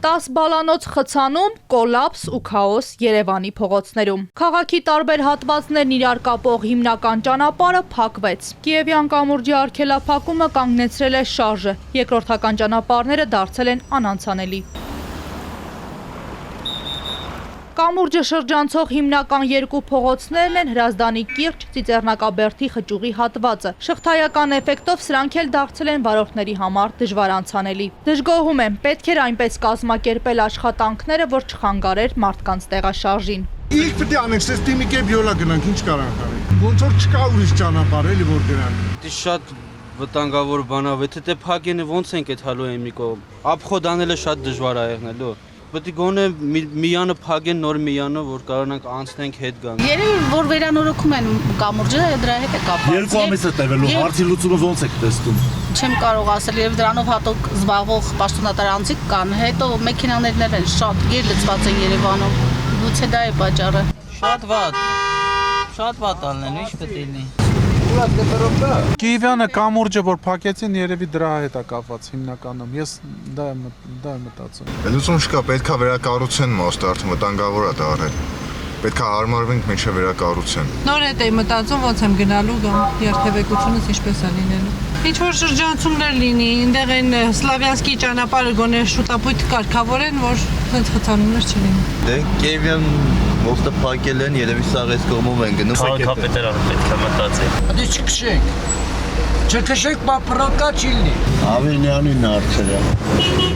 10 բալանոց խցանում, կոլապս ու քաոս Երևանի փողոցներում։ Քաղաքի տարբեր հատվածներն իրար կապող հիմնական ճանապարհը փակվեց։ Կիևյան կամուրջի արգելափակումը կանգնեցրել է շարժը, երկրորդական ճանապարհները դարձել են անանցանելի։ Կամուրջը շրջանցող հիմնական երկու փողոցներն են Հրազդանի կիրճ, Ծիծեռնակաբերդի խճուղի հատվածը։ Շղթայական էֆեկտով սրանք էլ դարձել են վարորդների համար դժվար անցանելի։ Դժգոհում եմ, պետք էր այնպես կազմակերպել աշխատանքները, որ չխանգարեր մարդկանց տեղաշարժին։ Իսկ պետք է անենք, սես դիմիկ է բիոլա գնանք, ինչ կարանք անենք։ Ոնց որ չկա ուրիշ ճանապարհ էլի որ գնանք։ Դե շատ վտանգավոր բան է, եթե փակեն ոնց ենք այդ հալու եմի կողմ։ Ապխոդ անելը շատ դժվար է եղնելու։ Պետք է գոնե միանը փակեն նոր միանը, որ կարողանանք անցնենք հետ գանք։ Երևի որ վերանորոգում են կամուրջը, դրա հետ է կապված։ Երկու ամիս է տևելու, հարցի լուծումը ոնց եք տեսնում։ Չեմ կարող ասել, երբ դրանով հատուկ զբաղվող պաշտոնատար անձիկ կան, հետո մեքենաներն են շատ գեր լցված են Երևանում։ Գուցե դա է պատճառը։ Շատ վատ ալնեն, ինչ պետք է լինի։ Կիևյանը կամուրջը որ փակեցին երևի դրա հետ է կապված հիմնականում ես դա եմ մտածում Լուծում չկա պետքա վերակառուցեն մոստը արդեն վտանգավոր է դառել պետքա հարմարվենք մինչև վերակառուցեն Նոր հետ էի մտածում ոնց եմ գնալու երթևեկությունս ինչպես է լինելու Ինչ որ շրջանցումներ լինի այնտեղ են Սլավյանսկի ճանապարհը գոնե շուտապույտ կարգավորեն որ ցենց խցանումներ չլինի Դե Կիևյան մոստը փակել են երևի սաղ այս կողմով են գնում Քաղաքապետարանը պետք է մտածի Դե չքշենք Չքշենք պապրոկա չի լինի Ավենյանին հարցերը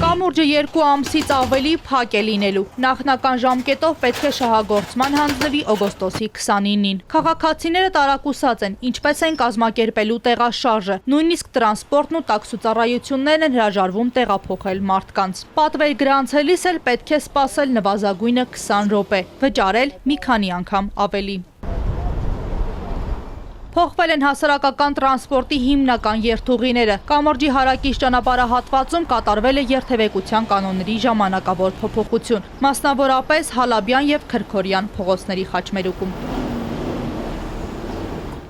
Կամուրջը 2 ամսից ավելի փակ է լինելու։ Նախնական ժամկետով պետք է շահագործման հանձնվի օգոստոսի 29-ին։ Քաղաքացիները տարակուսած են, ինչպես են կազմակերպելու տեղաշարժը։ Նույնիսկ տրանսպորտն ու տաքսուծառայություններն են հրաժարվում տեղափոխել մարդկանց։ Պատվեր գրանցելիս էլ պետք է սպասել նվազագույնը 20 րոպե, վճարել մի քանի անգամ ավելի։ Փոխվել են հասարակական տրանսպորտի հիմնական երթուղիները։ Կամուրջի հարակից ճանապարհահատվածում կատարվել է երթևեկության կանոնների ժամանակավոր փոփոխություն, մասնավորապես Հալաբյան եւ Քրքորյան փողոցների խաչմերուկում։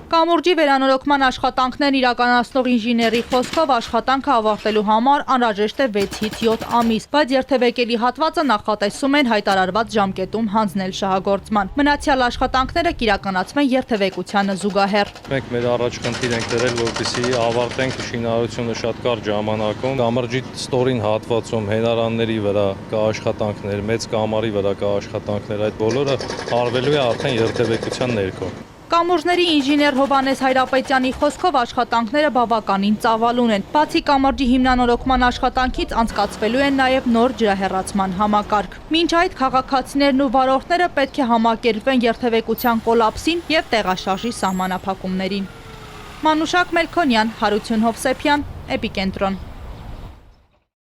Կամուրջի վերանորոգման աշխատանքներն իրականացնող ինժեների խոսքով աշխատանքը ավարտելու համար անհրաժեշտ է 6-ից 7 ամիս, բայց երթևեկելի հատվածը նախատեսում են հայտարարված ժամկետում հանձնել շահագործման։ Մնացյալ աշխատանքները կիրականացվեն երթևեկությանը զուգահեռ։ Մենք մեր առաջխնդիր ենք դրել, որպեսզի ավարտենք շինարարությունը շատ կարճ ժամանակում։ Կամրջի ստորին հատվածում հենարանների վրա կա աշխատանքներ, մեծ կամարի վրա կա աշխատանքներ, այդ բոլորը արվելու է արդեն երթևեկության ներքո։ Կամուրջների ինժեներ Հովանես Հայրապետյանի խոսքով աշխատանքները բավականին ծավալուն են։ Բացի կամրջի հիմնանորոգման աշխատանքից անցկացվելու են նաև նոր ջրահեռացման համակարգ։ Մինչ այդ քաղաքացիներն ու վարորդները պետք է համակերպվեն երթևեկության կոլապսին եւ տեղաշարժի սահմանափակումներին։ Մանուշակ Մելքոնյան, Հարություն Հովսեփյան, Էպիկենտրոն։